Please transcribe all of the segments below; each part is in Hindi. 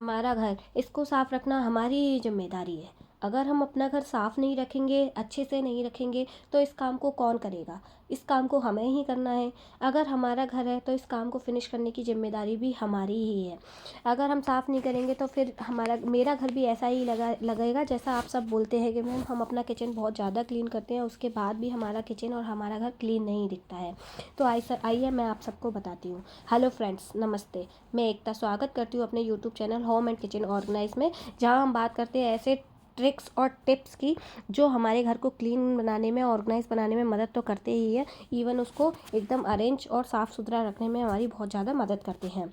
हमारा घर, इसको साफ रखना हमारी ज़िम्मेदारी है। अगर हम अपना घर साफ नहीं रखेंगे, अच्छे से नहीं रखेंगे, तो इस काम को कौन करेगा? इस काम को हमें ही करना है। अगर हमारा घर है तो इस काम को फिनिश करने की ज़िम्मेदारी भी हमारी ही है। अगर हम साफ नहीं करेंगे तो फिर हमारा मेरा घर भी ऐसा ही लगेगा जैसा आप सब बोलते हैं कि मैम हम अपना किचन बहुत ज़्यादा क्लीन करते हैं, उसके बाद भी हमारा किचन और हमारा घर क्लीन नहीं दिखता है। तो आइए मैं आप सबको बताती हूँ। हेलो फ्रेंड्स, नमस्ते। मैं एकता स्वागत करती हूँ अपने YouTube channel home and kitchen organize में, जहाँ हम बात करते हैं ऐसे ट्रिक्स और टिप्स की जो हमारे घर को क्लीन बनाने में, ऑर्गेनाइज बनाने में मदद तो करते ही है, इवन उसको एकदम अरेंज और साफ़ सुथरा रखने में हमारी बहुत ज़्यादा मदद करते हैं।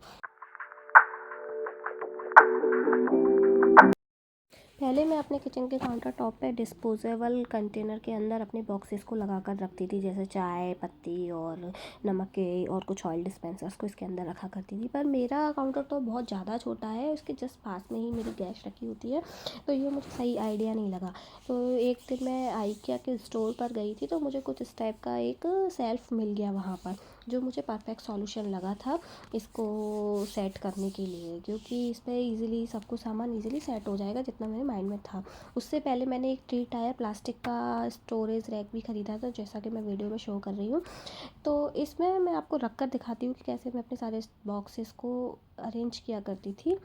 पहले मैं अपने किचन के काउंटर टॉप पे डिस्पोजेबल कंटेनर के अंदर अपने बॉक्सेस को लगा कर रखती थी, जैसे चाय पत्ती और नमक के और कुछ ऑयल डिस्पेंसर्स को इसके अंदर रखा करती थी। पर मेरा काउंटर टॉप बहुत ज़्यादा छोटा है, उसके जस्ट पास में ही मेरी गैस रखी होती है, तो ये मुझे सही आइडिया नहीं लगा। तो एक दिन मैं आइकिया के स्टोर पर गई थी, तो मुझे कुछ इस टाइप का एक सेल्फ मिल गया वहाँ पर, जो मुझे परफेक्ट सॉल्यूशन लगा था इसको सेट करने के लिए, क्योंकि इस पर ईज़िली सब कुछ सामान ईज़िली सेट हो जाएगा जितना मेरे माइंड में था। उससे पहले मैंने एक ट्री टायर प्लास्टिक का स्टोरेज रैक भी ख़रीदा था, जैसा कि मैं वीडियो में शो कर रही हूँ। तो इसमें मैं आपको रख कर दिखाती हूँ कि कैसे मैं अपने सारे बॉक्सेस को अरेंज किया करती थी।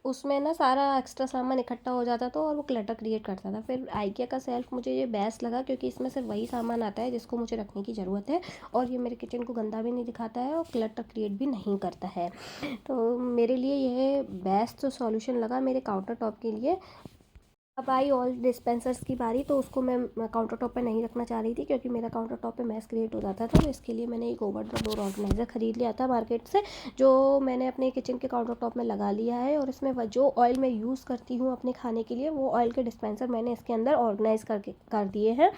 उसमें ना सारा एक्स्ट्रा सामान इकट्ठा हो जाता था और वो क्लटर क्रिएट करता था। फिर आइकिया का सेल्फ मुझे ये बेस्ट लगा, क्योंकि इसमें सिर्फ वही सामान आता है जिसको मुझे रखने की ज़रूरत है, और ये मेरे किचन को गंदा भी नहीं दिखाता है और क्लटर क्रिएट भी नहीं करता है। तो मेरे लिए यह बेस्ट सॉल्यूशन लगा मेरे काउंटर टॉप के लिए। अब आई ऑयल डिस्पेंसर्स की बारी, तो उसको मैं काउंटर टॉप पे नहीं रखना चाह रही थी, क्योंकि मेरा काउंटर टॉप पे मैस क्रिएट हो जाता था। तो इसके लिए मैंने एक ओवर द डोर ऑर्गेनाइज़र ख़रीद लिया था मार्केट से, जो मैंने अपने किचन के काउंटर टॉप में लगा लिया है। और इसमें जो ऑयल मैं यूज़ करती हूँ अपने खाने के लिए, वो ऑयल के डिस्पेंसर मैंने इसके अंदर ऑर्गेनाइज़ करके कर दिए हैं,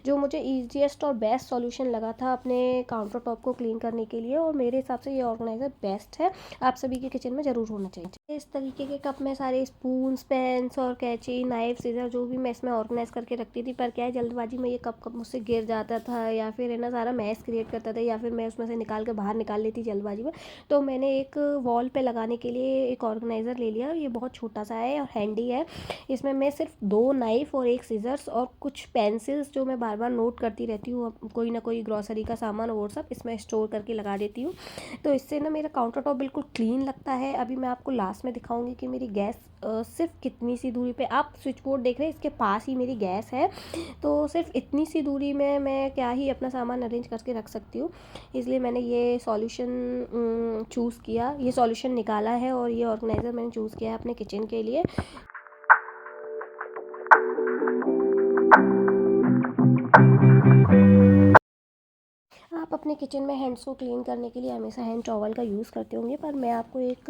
जो मुझे ईजीएस्ट और बेस्ट सॉल्यूशन लगा था अपने काउंटर टॉप को क्लीन करने के लिए। और मेरे हिसाब से ये ऑर्गेनाइज़र बेस्ट है, आप सभी के किचन में ज़रूर होना चाहिए। इस तरीके के कप में सारे स्पून्स, पेन्स और कैंची, नाइफ, सीजर जो भी मैं इसमें ऑर्गेनाइज करके रखती थी। पर क्या है, जल्दबाजी में ये कप कप मुझसे गिर जाता था, या फिर है ना सारा मैस क्रिएट करता था, या फिर मैं उसमें से निकाल के बाहर निकाल लेती जल्दबाजी में। तो मैंने एक वॉल पे लगाने के लिए एक ऑर्गेनाइज़र ले लिया। ये बहुत छोटा सा है और हैंडी है। इसमें मैं सिर्फ 2 नाइफ और एक सीजर्स और कुछ पेंसिल्स, जो मैं बार बार नोट करती रहती हूँ, कोई ना कोई ग्रॉसरी का सामान और सब इसमें स्टोर करके लगा देती हूँ। तो इससे ना मेरा काउंटर टॉप बिल्कुल क्लीन लगता है। अभी मैं आपको लास्ट में दिखाऊंगी कि मेरी गैस सिर्फ कितनी सी दूरी पे, आप स्विच बोर्ड देख रहे हैं, इसके पास ही मेरी गैस है। तो सिर्फ इतनी सी दूरी में मैं क्या ही अपना सामान अरेंज करके रख सकती हूँ। इसलिए मैंने ये सॉल्यूशन चूज़ किया, ये सॉल्यूशन निकाला है, और ये ऑर्गेनाइज़र मैंने चूज़ किया है अपने किचन के लिए। आप अपने किचन में हैंड्स को क्लीन करने के लिए हमेशा हैंड टॉवल का यूज़ करते होंगे, पर मैं आपको एक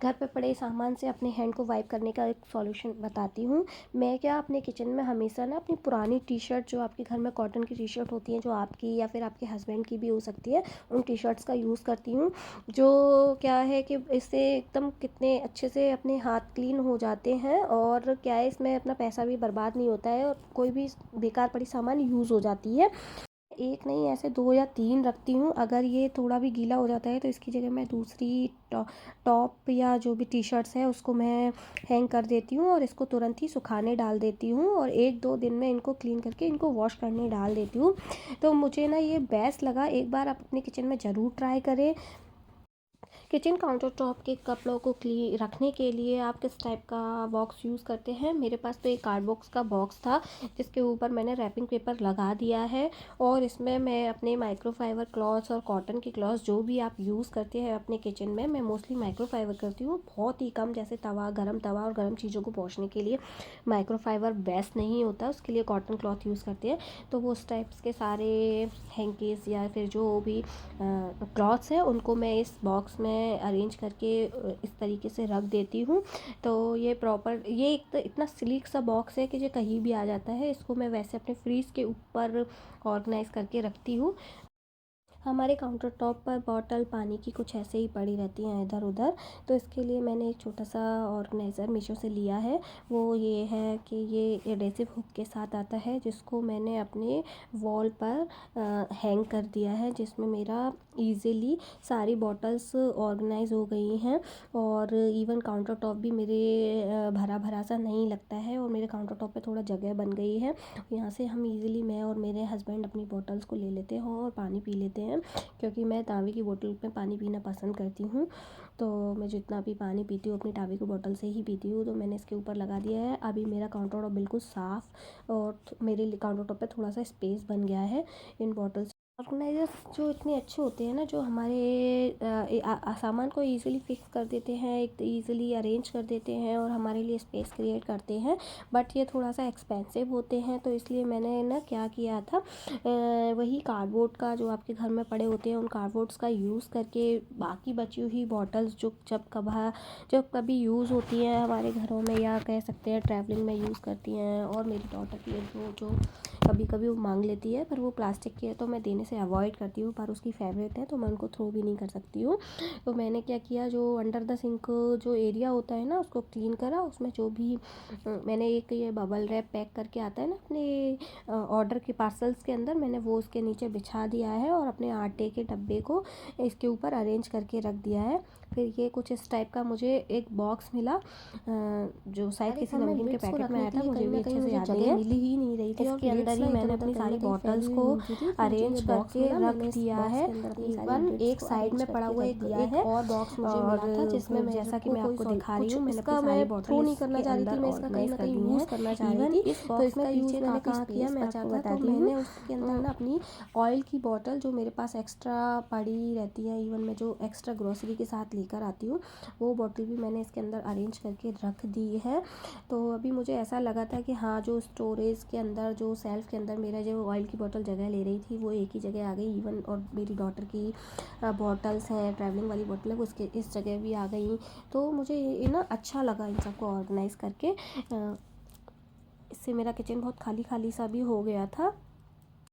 घर पे पड़े सामान से अपने हैंड को वाइप करने का एक सॉल्यूशन बताती हूँ। मैं क्या अपने किचन में हमेशा ना अपनी पुरानी टी शर्ट, जो आपके घर में कॉटन की टी शर्ट होती हैं, जो आपकी या फिर आपके हस्बैंड की भी हो सकती है, उन टी शर्ट्स का यूज़ करती हूँ। जो क्या है कि इससे एकदम कितने अच्छे से अपने हाथ क्लीन हो जाते हैं, और क्या है, इसमें अपना पैसा भी बर्बाद नहीं होता है, और कोई भी बेकार पड़ी सामान यूज़ हो जाती है। एक नहीं, ऐसे 2 या 3 रखती हूँ। अगर ये थोड़ा भी गीला हो जाता है तो इसकी जगह मैं दूसरी टॉप या जो भी टी शर्ट्स है उसको मैं हैंग कर देती हूँ, और इसको तुरंत ही सुखाने डाल देती हूँ, और 1-2 दिन में इनको क्लीन करके इनको वॉश करने डाल देती हूँ। तो मुझे ना ये बेस्ट लगा, एक बार आप अपने किचन में ज़रूर ट्राई करें। किचन काउंटर टॉप के कपड़ों को क्लीन रखने के लिए आप किस टाइप का बॉक्स यूज़ करते हैं? मेरे पास तो एक कार्ड बॉक्स का बॉक्स था, जिसके ऊपर मैंने रैपिंग पेपर लगा दिया है, और इसमें मैं अपने माइक्रोफाइबर क्लॉथ्स और कॉटन की क्लॉथ्स जो भी आप यूज़ करते हैं अपने किचन में, मैं मोस्टली माइक्रोफाइबर करती हूँ, बहुत ही कम। जैसे तवा और गर्म चीज़ों को पोंछने के लिए माइक्रोफाइबर बेस्ट नहीं होता, उसके लिए कॉटन क्लॉथ यूज़ करते हैं। तो वो उस टाइप्स के सारे हैंकीज़ या फिर जो भी क्लॉथ्स हैं, उनको मैं इस बॉक्स में अरेंज करके इस तरीके से रख देती हूँ। तो ये प्रॉपर, ये एक तो इतना स्लीक सा बॉक्स है कि ये कहीं भी आ जाता है। इसको मैं वैसे अपने फ्रीज के ऊपर ऑर्गेनाइज करके रखती हूँ। हमारे काउंटर टॉप पर बॉटल पानी की कुछ ऐसे ही पड़ी रहती हैं इधर उधर। तो इसके लिए मैंने एक छोटा सा ऑर्गेनाइज़र मीशो से लिया है। वो ये है कि ये एडेसिव हुक के साथ आता है, जिसको मैंने अपने वॉल पर हैंग कर दिया है, जिसमें मेरा ईज़िली सारी बॉटल्स ऑर्गेनाइज़ हो गई हैं। और इवन काउंटर टॉप भी मेरे भरा भरा सा नहीं लगता है, और मेरे काउंटर टॉप पे थोड़ा जगह बन गई है। यहाँ से हम इजीली, मैं और मेरे हस्बैंड, अपनी बॉटल्स को ले लेते हैं और पानी पी लेते हैं, क्योंकि मैं तांबे की बोतल में पानी पीना पसंद करती हूँ। तो मैं जितना भी पानी पीती हूँ अपनी तांबे की बोतल से ही पीती हूँ। तो मैंने इसके ऊपर लगा दिया है। अभी मेरा काउंटर टॉप बिल्कुल साफ़, और मेरे काउंटर टॉप पे थोड़ा सा स्पेस बन गया है इन बॉटल्स। ऑर्गेनाइजर्स जो इतने अच्छे होते हैं ना, जो हमारे सामान को इजीली फिक्स कर देते हैं, एक इजीली अरेंज कर देते हैं और हमारे लिए स्पेस क्रिएट करते हैं, बट ये थोड़ा सा एक्सपेंसिव होते हैं। तो इसलिए मैंने ना क्या किया था, वही कार्डबोर्ड का, जो आपके घर में पड़े होते हैं, उन कार्डबोर्ड्स का यूज़ करके बाकी बची हुई बॉटल्स जो जब कभी यूज़ होती हैं हमारे घरों में, या कह सकते हैं ट्रैवलिंग में यूज़ करती हैं, और मेरी डॉटर की जो कभी कभी वो मांग लेती है, पर वो प्लास्टिक की है तो मैं देने से अवॉइड करती हूँ, पर उसकी फेवरेट है तो मैं उनको थ्रो भी नहीं कर सकती हूँ। तो मैंने क्या किया, जो अंडर द सिंक जो एरिया होता है ना, उसको क्लीन करा। उसमें जो भी मैंने एक ये बबल रैप पैक करके आता है ना अपने ऑर्डर के पार्सल्स के अंदर, मैंने वो उसके नीचे बिछा दिया है, और अपने आटे के डब्बे को इसके ऊपर अरेंज करके रख दिया है। फिर ये कुछ इस टाइप का मुझे एक बॉक्स मिला, जो शायद किसी नमकीन के पैकेट में आया था, मुझे भी अच्छे से याद नहीं है। मिली ही नहीं रही थी, इसके अंदर ही मैंने अपनी सारी बॉटल्स को अरेंज करके रख दिया है। इवन एक साइड में पड़ा हुआ एक दिया है, और बॉक्स मुझे मिला था जिसमें, जैसा कि मैं आपको दिखा रही हूँ, मैंने अपनी सारी बॉटल नहीं करना चाह रही थी, मैं इसका कहीं ना कहीं यूज़ करना चाह रही थी। तो इसका यूज़ मैंने कहाँ किया, मैं आपको बताती हूँ। मैंने उसके अंदर ना अपनी ऑयल की बॉटल, जो मेरे पास एक्स्ट्रा पड़ी रहती है, इवन मैं जो एक्स्ट्रा ग्रोसरी के साथ लेकर आती हूँ, वो बॉटल भी मैंने इसके अंदर अरेंज करके रख दी है। तो अभी मुझे ऐसा लगा था कि हाँ, जो स्टोरेज के अंदर, जो सेल्फ के अंदर मेरा जो ऑयल की बोतल जगह ले रही थी, वो एक ही जगह आ गई। इवन और मेरी डॉटर की बॉटल्स हैं, ट्रैवलिंग वाली बॉटल है, वो उसके इस जगह भी आ गई। तो मुझे ये ना अच्छा लगा इन सबको ऑर्गेनाइज़ करके। इससे मेरा किचन बहुत खाली खाली सा भी हो गया था।